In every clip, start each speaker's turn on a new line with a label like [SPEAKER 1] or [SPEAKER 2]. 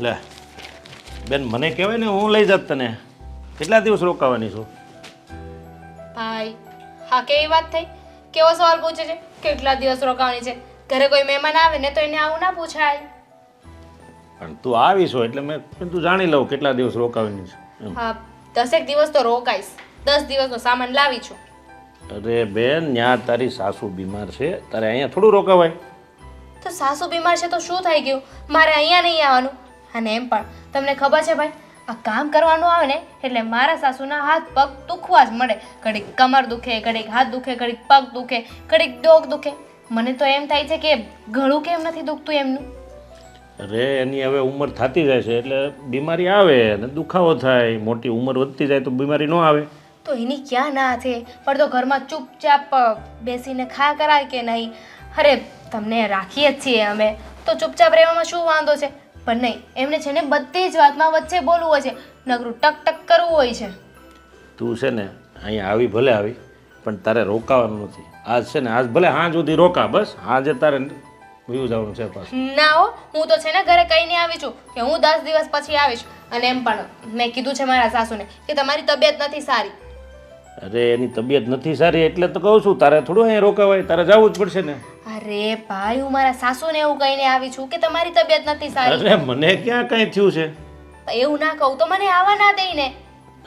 [SPEAKER 1] લે બેન મને કહેવાય ને હું લઈ જાત તને. કેટલા દિવસ રોકાવાની છું?
[SPEAKER 2] ભાઈ હા કેવી વાત થઈ? કેવો સવાલ પૂછે છે? કેટલા દિવસ રોકાવાની છે? ઘરે કોઈ મહેમાન આવે ને તો એને આવું ના પૂછાય.
[SPEAKER 1] પણ તું આવી છો એટલે મેં કીધું જાણી લઉં કેટલા દિવસ રોકાવાની છે.
[SPEAKER 2] હા 10 દિવસ તો રોકાઈશ. 10 દિવસનો સામાન લાવી છું.
[SPEAKER 1] અરે બેન ત્યાં તારી સાસુ બીમાર છે, તારે અહીંયા થોડું રોકાવાય.
[SPEAKER 2] તો સાસુ બીમાર છે તો શું થઈ ગયું? મારે અહીંયા નહીં આવવાનું. અને એમ પણ તમને ખબર છે ભાઈ, આ કામ કરવાનું આવે ને એટલે મારા સાસુના હાથ પગ દુખવા જ મળે. ઘડીક કમર દુખે, ઘડીક હાથ દુખે, ઘડીક પગ દુખે, ઘડીક ડોક દુખે. મને તો એમ થાય છે કે ગળું કેમ નથી દુખતું એમનું.
[SPEAKER 1] અરે એની હવે ઉંમર થતી જાય છે એટલે બીમારી આવે અને દુખાવો થાય. મોટી ઉંમર વધતી જાય તો બીમારી ન આવે.
[SPEAKER 2] તો એની ક્યાં ના છે? પણ તો ઘરમાં ચૂપચાપ બેસીને ખા કરાય કે નહીં? અરે તમને રાખીએ જ છીએ અમે, તો ચૂપચાપ રહેવામાં શું વાંધો છે? પણ નહીં, એમને છે ને બધી જ વાતમાં વચ્ચે બોલવું હોય છે, નકરું ટક ટક કરવું હોય છે.
[SPEAKER 1] તું છે ને અહીંયા આવી ભલે આવી પણ તારે રોકાવાનું નથી. આજ છે ને આજ ભલે હાંજ સુધી રોકા, બસ હાંજે તારે વ્યૂ જવાનું છે પાછું.
[SPEAKER 2] ના હો, હું તો છે ને ઘરે કહીને આવી છું કે હું 10 દિવસ પછી આવીશ. અને એમ પણ મેં કીધું છે મારા સાસુને કે તમારી તબિયત નથી સારી.
[SPEAKER 1] અરે એની તબિયત નથી સારી એટલે તો કહું છું તારે થોડું અહીંયા રોકાવાય, તારે જવું જ પડશે ને.
[SPEAKER 2] અરે ભાઈ હું મારા સાસુને એવું કહીને આવી છું કે તમારી તબિયત નથી સારી.
[SPEAKER 1] અરે મને ક્યાં કંઈ થયું છે?
[SPEAKER 2] એવું ના કહું તો મને આવવા ના દઈ ને.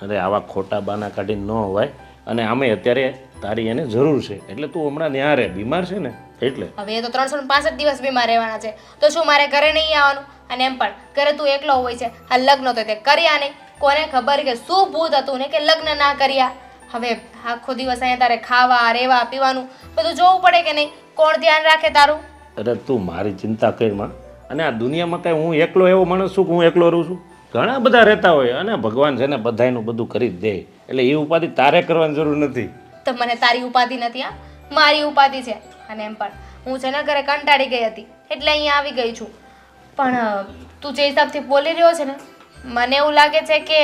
[SPEAKER 1] અરે આવા ખોટા બાના કાઢીને ન હોવાય. અને આમે અત્યારે તારી એને જરૂર છે એટલે તું હમણાં ત્યાં રહે. બીમાર છે ને એટલે.
[SPEAKER 2] હવે એ તો 365 દિવસ બીમાર રહેવાના છે, તો શું મારે ઘરે નહીં આવવાનું? અને એમ પણ ઘરે તું એકલો હોય છે. આ લગ્ન તો તે કર્યા નહીં. કોને ખબર કે શું ભૂત હતું ને કે લગ્ન ના કર્યા. હવે આખો દિવસ અહીંયા તારે ખાવા રહેવા પીવાનું બધું જોવું પડે કે નહીં? કોણ ધ્યાન રાખે તારું?
[SPEAKER 1] અરે તું મારી ચિંતા કરીમાં. અને આ દુનિયામાં કાંઈ હું એકલો એવો માણસ છું કે હું એકલો રહું છું? ઘણા બધા રહેતા હોય અને ભગવાન છે ને બધાયનું બધું કરી જ દે. એટલે એ ઉપાધિ તારે કરવાની જરૂર નથી.
[SPEAKER 2] તો મને તારી ઉપાધિ નથી, હા મારી ઉપાધિ છે. અને એમ પણ હું છે ને ઘરે કંટાળી ગઈ હતી એટલે અહીંયા આવી ગઈ છું. પણ તું જે હિસાબથી બોલી રહ્યો છે ને મને એવું લાગે છે કે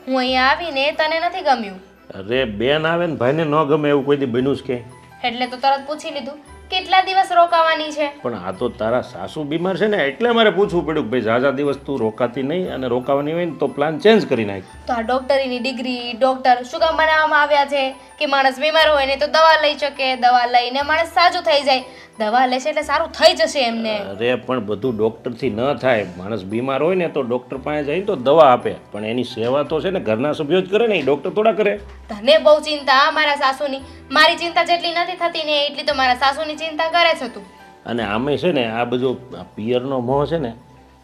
[SPEAKER 2] હું અહીંયા આવીને તને નથી ગમ્યું.
[SPEAKER 1] અરે બેન આવે ને ભાઈને ન ગમે એવું કોઈ દી બન્યું છે કે?
[SPEAKER 2] એટલે તો તરત પૂછી લીધું કેટલા દિવસ રોકાવાની છે.
[SPEAKER 1] પણ આ તો તારા સાસુ બીમાર છે ને એટલે મારે પૂછવું પડ્યું કે ભાઈ ઝાઝા દિવસ તું રોકાતી નહીં અને રોકાવાની હોય ને તો પ્લાન ચેન્જ કરી નાખ.
[SPEAKER 2] તો આ ડોક્ટરીની ડિગ્રી ડોક્ટર શું કામ બનાવવામાં આવ્યા છે કે માણસ બીમાર હોય ને તો દવા લઈ શકે, દવા લઈને માણસ સાજું થઈ જાય. દવા લેશે એટલે સારું થઈ જશે એમને.
[SPEAKER 1] અરે પણ બધું ડોક્ટરથી ન થાય. માણસ બીમાર હોય ને તો ડોક્ટર પાસે જઈને તો દવા આપે, પણ એની સેવા તો છે ને ઘરના સભ્યો જ કરે ને, ડોક્ટર થોડા કરે.
[SPEAKER 2] તને બહુ ચિંતા મારા સાસુની. મારી ચિંતા જેટલી નથી થતી ને એટલી તો મારા સાસુની ચિંતા કરે છે તું.
[SPEAKER 1] અને આમે છે ને આ બધો પિયરનો મોહ છે ને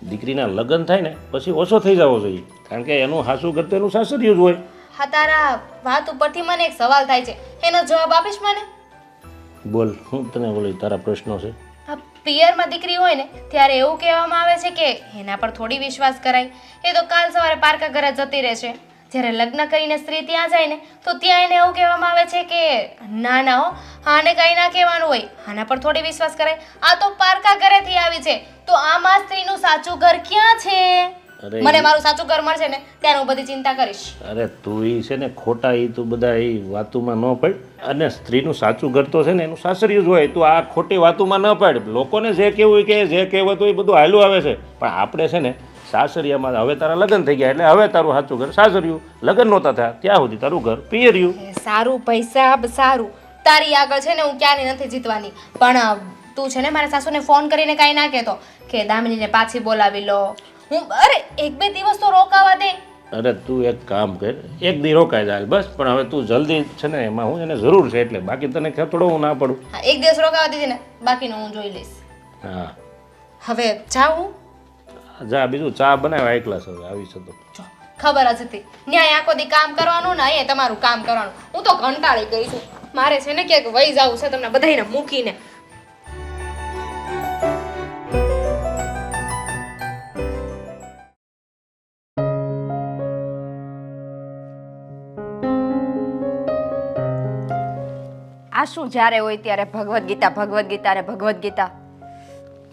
[SPEAKER 1] દીકરીના લગ્ન થાય ને પછી ઓછો થઈ જવો જોઈએ, કારણ કે એનું હાસુ કરતું એનું સાસરિયું જ હોય.
[SPEAKER 2] હા તારા વાત ઉપરથી મને એક સવાલ થાય છે, એનો જવાબ આપીશ મને?
[SPEAKER 1] બોલ, હું તને બોલી તારા પ્રશ્નો છે.
[SPEAKER 2] આ પિયરમાં દીકરી હોય ને ત્યારે એવું કહેવામાં આવે છે કે એના પર થોડી વિશ્વાસ કરાય, એ તો કાલ સવારે પારકા ઘરે જતી રહેશે. જ્યારે લગ્ન કરીને સ્ત્રી ત્યાં જાય ને તો ત્યાં એને એવું કહેવામાં આવે છે કે ના ના હો, આને કંઈ ના કહેવાનું હોય, આના પર થોડી વિશ્વાસ કરાય. આ તો પારકા ઘરેથી આવી છે, તો આમાં સ્ત્રીનું સાચું ઘર ક્યાં છે? મને મારું સાચું ઘર મળશે ને ત્યારે હું બધી ચિંતા કરીશ.
[SPEAKER 1] અરે તું ઈ છે ને ખોટા ઈ તું બધા એ વાતોમાં ન પડ. અને સ્ત્રીનું સાચું ઘર તો છે ને એનું સાસરિયું જ હોય. તું આ ખોટી વાતોમાં ન પડ. લોકોને જે કહેવું હોય કે જે કહેવત હોય એ બધું હાલું આવે છે, પણ આપણે છે ને સાસરિયામાં હવે તારા લગ્ન થઈ ગયા એટલે હવે તારું સાચું ઘર સાસરિયું. લગ્ન નહોતા થયા ત્યાં સુધી તારું ઘર પિયરિયું.
[SPEAKER 2] સારું પૈસા સારું, તારી આગળ છે ને હું ક્યાંની નથી જીતવાની. પણ તું છે ને મારા સાસુને ફોન કરીને કાંઈ ના કહેતો કે દામિનીને પાછી બોલાવી લો. અરે 1-2 દિવસ તો રોકાવા દે.
[SPEAKER 1] અરે તું એક કામ કર, એક દી રોકાઈ જાય બસ. પણ હવે તું જલ્દી છે ને એમાં હું એને જરૂર છે એટલે, બાકી તને થોડો હું ના પડું.
[SPEAKER 2] હા 1 દિવસ રોકાવા દીધી ને બાકીનું હું જોઈ લઈશ.
[SPEAKER 1] હા
[SPEAKER 2] હવે જાઉં?
[SPEAKER 1] જા, બીજું ચા બનાવ્યા એકલા હવે આવી છે તો
[SPEAKER 2] જો ખબર જ હતી ન્યાય આખો દી કામ કરવાનું ને અહીંયા તમારું કામ કરવાનું. હું તો કંટાળી ગઈ છું. મારે છે ને ક્યાંક વહી જવું છે તમને બધાને મૂકીને.
[SPEAKER 3] આ શું જ્યારે હોય ત્યારે ભગવદ્ ગીતા ભગવદ્ ગીતા ને ભગવદ્ ગીતા,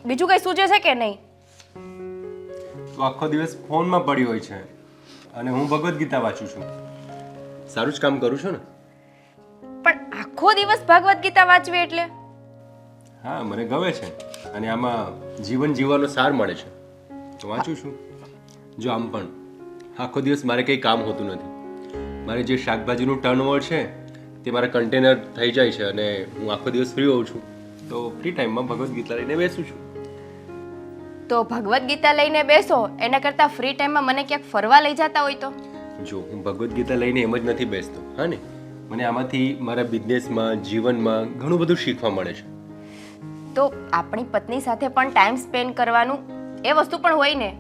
[SPEAKER 3] બીજું કઈ સૂજે છે કે નહીં?
[SPEAKER 4] તું આખો દિવસ ફોનમાં પડી હોય છે અને હું ભગવદ્ ગીતા વાંચું છું. સારું જ કામ કરું છું ને?
[SPEAKER 3] પણ આખો દિવસ ભગવદ્ ગીતા વાંચવી એટલે?
[SPEAKER 4] હા મને ગમે છે અને આમાં જીવન જીવવાનો સાર મળે છે તો વાંચું છું. જો આમ પણ આખો દિવસ મારે કંઈ કામ હોતું નથી. મારે જે શાકભાજીનું ટર્નઓવર છે તે મારા કન્ટેનર થઈ જાય છે અને હું આખો દિવસ ફ્રી હોઉં છું. તો ફ્રી ટાઈમમાં ભગવદ્ ગીતા લઈને બેસું છું.
[SPEAKER 3] તો ભગવદ્ ગીતા લઈને બેસો એના કરતાં ફ્રી ટાઈમમાં મને ક્યાંક ફરવા લઈ જતા હોય તો?
[SPEAKER 4] જો હું ભગવદ્ ગીતા લઈને એમ જ નથી બેસતો, હા ને, મને આમાંથી મારા બિઝનેસમાં જીવનમાં ઘણું બધું શીખવા મળે છે.
[SPEAKER 3] તો આપણી પત્ની સાથે પણ ટાઈમ સ્પેન્ડ કરવાનું એ વસ્તુ પણ હોય ને.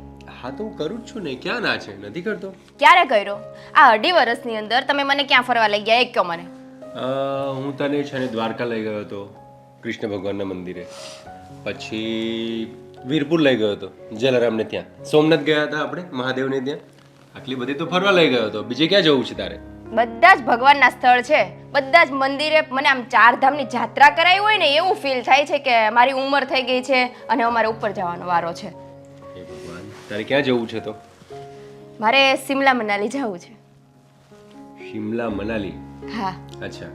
[SPEAKER 4] હા તો હું કરું જ છું ને, ક્યાં ના છે, નથી કરતો.
[SPEAKER 3] ક્યારે કર્યો? આ 2.5 વર્ષની અંદર તમે મને ક્યાં ફરવા લઈ ગયા એ કહો મને.
[SPEAKER 4] હું તને છે ને દ્વારકા લઈ ગયો હતો, કૃષ્ણ ભગવાનના મંદિરે. પછી વીરપુર લઈ ગયો હતો, જલારામને ત્યાં. સોમનાથ ગયા હતા આપણે, મહાદેવને ત્યાં. આટલી બધી તો ફરવા લઈ ગયો હતો. બીજે ક્યાં જવું છે તારે?
[SPEAKER 3] બધા જ ભગવાનના સ્થળ છે, બધા જ મંદિરે. મને આમ 4 ધામની જાત્રા કરાવી હોય ને એવું ફીલ થાય છે કે મારી ઉંમર થઈ ગઈ છે અને અમારે ઉપર જવાનો વારો છે.
[SPEAKER 4] હે ભગવાન, તારે ક્યાં જવું છે તો?
[SPEAKER 3] મારે સિમલા મનાલી જવું છે.
[SPEAKER 4] શિમલા મનાલી?
[SPEAKER 3] હા.
[SPEAKER 4] અચ્છા,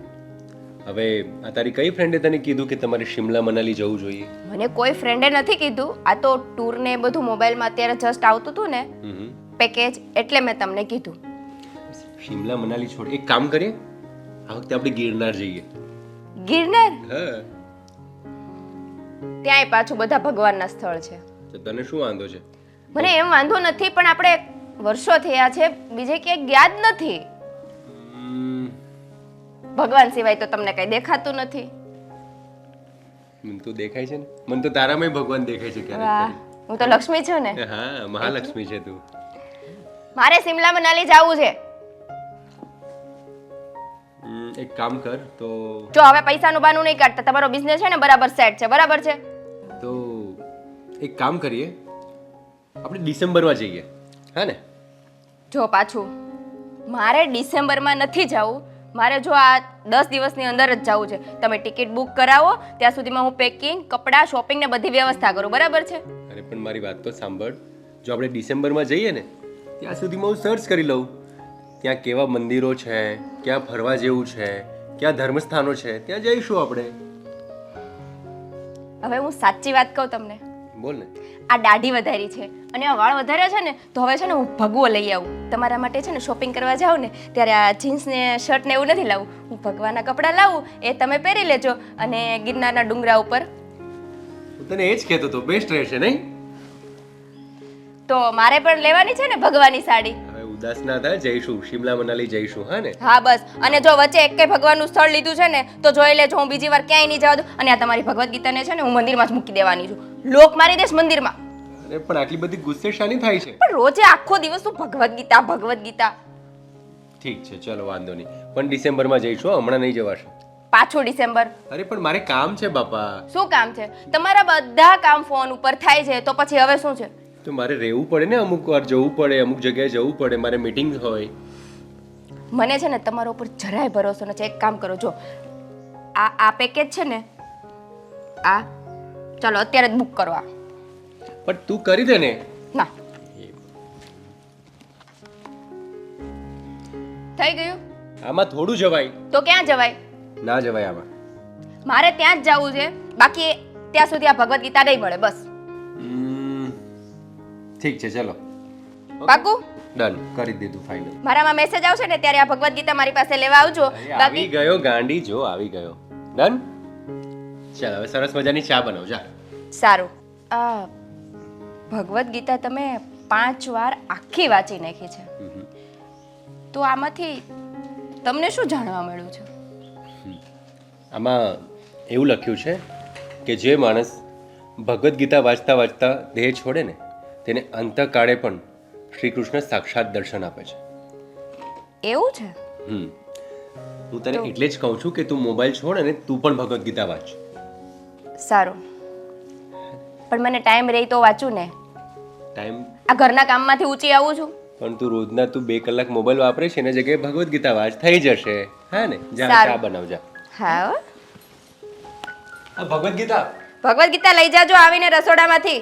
[SPEAKER 4] હવે આ તારી કઈ ફ્રેન્ડે તને કીધું કે તમારે શિમલા મનાલી જવું જોઈએ?
[SPEAKER 3] મને કોઈ ફ્રેન્ડે નથી કીધું, આ તો ટૂર ને બધું મોબાઈલમાં અત્યારે જસ્ટ આવતું હતું ને પેકેજ, એટલે મેં તમને કીધું.
[SPEAKER 4] શિમલા મનાલી છોડ, એક કામ કરીએ, આ વખતે આપણે ગિરનાર જઈએ.
[SPEAKER 3] ગિરનાર?
[SPEAKER 4] હા.
[SPEAKER 3] ત્યાંય પાછું બધા ભગવાનના સ્થળ છે.
[SPEAKER 4] તો તને શું વાંધો છે?
[SPEAKER 3] મને એમ વાંધો નથી, પણ આપણે વર્ષો થયા છે, બીજે ક્યાંય ગયા જ નથી. ભગવાન સિવાય તો તમને કઈ દેખાતું નથી.
[SPEAKER 4] મને તો દેખાય છે ને, મને તો તારામાં ભગવાન દેખાય છે
[SPEAKER 3] વાહ,
[SPEAKER 4] ક્યારેક.
[SPEAKER 3] હું તો લક્ષ્મી છું ને.
[SPEAKER 4] હા, મહાલક્ષ્મી છે તું.
[SPEAKER 3] મારે સિમલા મનાલી જવું છે.
[SPEAKER 4] એક કામ કર તો.
[SPEAKER 3] જો હવે પૈસાનું બાનું નહીં કાઢતા, તમારો બિઝનેસ છે ને બરાબર સેટ છે, બરાબર છે.
[SPEAKER 4] તો એક કામ કરીએ, આપણે ડિસેમ્બરમાં જઈએ, હા ને?
[SPEAKER 3] જો પાછું મારે ડિસેમ્બરમાં નથી જવું, મારે જો આ 10 દિવસની અંદર જ જવું છે. તમે ટિકિટ બુક કરાવો, ત્યાં સુધીમાં હું પેકિંગ, કપડાં, શોપિંગ ને બધી વ્યવસ્થા કરું, બરાબર છે?
[SPEAKER 4] અરે પણ મારી વાત તો સાંભળ. જો આપણે ડિસેમ્બરમાં જઈએ ને, ત્યાં સુધીમાં હું સર્ચ કરી લઉં ત્યાં કેવા મંદિરો છે, ક્યાં ફરવા જેવું છે, ક્યાં ધર્મસ્થાનો છે, ત્યાં જઈશું આપણે.
[SPEAKER 3] હવે હું સાચી વાત કહું તમને,
[SPEAKER 4] બોલ ને.
[SPEAKER 3] આ દાઢી વધારી છે અને આ વાળ વધાર્યા છે ને, તો હવે છે ને હું ભગવો લઈ આવું. તમારા માટે છે ને શોપિંગ કરવા જાઉં ને ત્યારે આ જીન્સ ને શર્ટ ને એવું નથી લાવું, હું ભગવાનના કપડાં લાવું, એ તમે પહેરી લેજો અને ગિરનારના ડુંગરા ઉપર.
[SPEAKER 4] હું તને એ જ કહેતો હતો, બેસ્ટ રહેશે નહીં?
[SPEAKER 3] તો મારે પણ લેવાની છે ને ભગવાનની સાડી.
[SPEAKER 4] હવે ઉદાસ ના થાય, જઈશું, શિમલા મનાલી જઈશું, હા ને?
[SPEAKER 3] હા બસ. અને જો વચ્ચે એકેય ભગવાનનું સ્થળ લીધું છે ને તો જોઈ લેજો, હું બીજી વાર ક્યાંય નહીં જવા દઉં. અને આ તમારી ભગવદ્ ગીતાને છે ને હું મંદિરમાં જ મૂકી દેવાની છું, લોક મારી દેશ મંદિરમાં.
[SPEAKER 4] અરે પણ આટલી બધી ગુસ્સે શાની થાય છે?
[SPEAKER 3] પણ રોજે આખો દિવસ હું ભગવદ્ ગીતા ભગવદ્ ગીતા.
[SPEAKER 4] ઠીક છે, ચલો વાંધો નહીં, પણ ડિસેમ્બરમાં જઈશું, હમણાં નહીં જવાશે.
[SPEAKER 3] પાછું ડિસેમ્બર?
[SPEAKER 4] અરે પણ મારે કામ છે બાપા.
[SPEAKER 3] શું કામ છે? તમારા બધા કામ ફોન ઉપર થાય છે, તો પછી હવે શું છે?
[SPEAKER 4] તો મારે રહેવું પડે ને, અમુક વાર જવું પડે, અમુક જગ્યાએ જવું પડે, મારે મીટિંગ હોય.
[SPEAKER 3] મને છે ને તમારા ઉપર જરાય ભરોસો નથી. એક કામ કરો, જો આ પેકેજ છે ને, આ ચાલો અત્યારે જ બુક કરો. આ
[SPEAKER 4] પણ તું કરી દે ને.
[SPEAKER 3] ના, થઈ ગયું.
[SPEAKER 4] આમાં થોડું જવાય.
[SPEAKER 3] તો ક્યાં જવાય?
[SPEAKER 4] ના જવાય આમાં.
[SPEAKER 3] મારે ત્યાં જ જવું છે, બાકી ત્યાં સુધી આ ભગવદ્ ગીતા નહીં મળે, બસ.
[SPEAKER 4] ઠીક છે, ચલો.
[SPEAKER 3] પાકું?
[SPEAKER 4] ડન, કરી દીધું ફાઇનલ.
[SPEAKER 3] મારામાં મેસેજ આવશે ને ત્યારે આ ભગવદ્ ગીતા મારી પાસે લેવા આવજો.
[SPEAKER 4] આવી ગયો ગાંડી, જો આવી ગયો. ડન. ચાલ હવે સરસ મજાની ચા બનાવ જા.
[SPEAKER 3] સારું. આ ભગવદ્ ગીતા તમે 5 વાર આખી વાંચી નાખી છે, તો આમાંથી તમને શું જાણવા મળ્યું છે?
[SPEAKER 4] આમાં એવું લખ્યું છે કે જે માણસ ભગવદ્ ગીતા વાંચતા વાંચતા દેહ છોડે ને, તેને અંતકાળે પણ શ્રી કૃષ્ણ સાક્ષાત દર્શન આપે છે.
[SPEAKER 3] એવું છે?
[SPEAKER 4] હું તને એટલે જ કહું છું કે તું મોબાઈલ છોડ અને તું પણ ભગવદ્ ગીતા વાંચ.
[SPEAKER 3] સારું, પણ મને ટાઈમ રહી તો વાંચું ને.
[SPEAKER 4] ટાઈમ?
[SPEAKER 3] આ ઘરના કામમાંથી ઊંચી આવું છું.
[SPEAKER 4] પણ તું રોજના 2 કલાક મોબાઈલ વાપરે છે ને, જગ્યાએ ભગવદ્ ગીતા વાંચ, થઈ જશે. હા ને? જા ચા બનાવ જા.
[SPEAKER 3] હા,
[SPEAKER 4] આ ભગવદ્ ગીતા
[SPEAKER 3] લઈ જાજો આવીને રસોડામાંથી.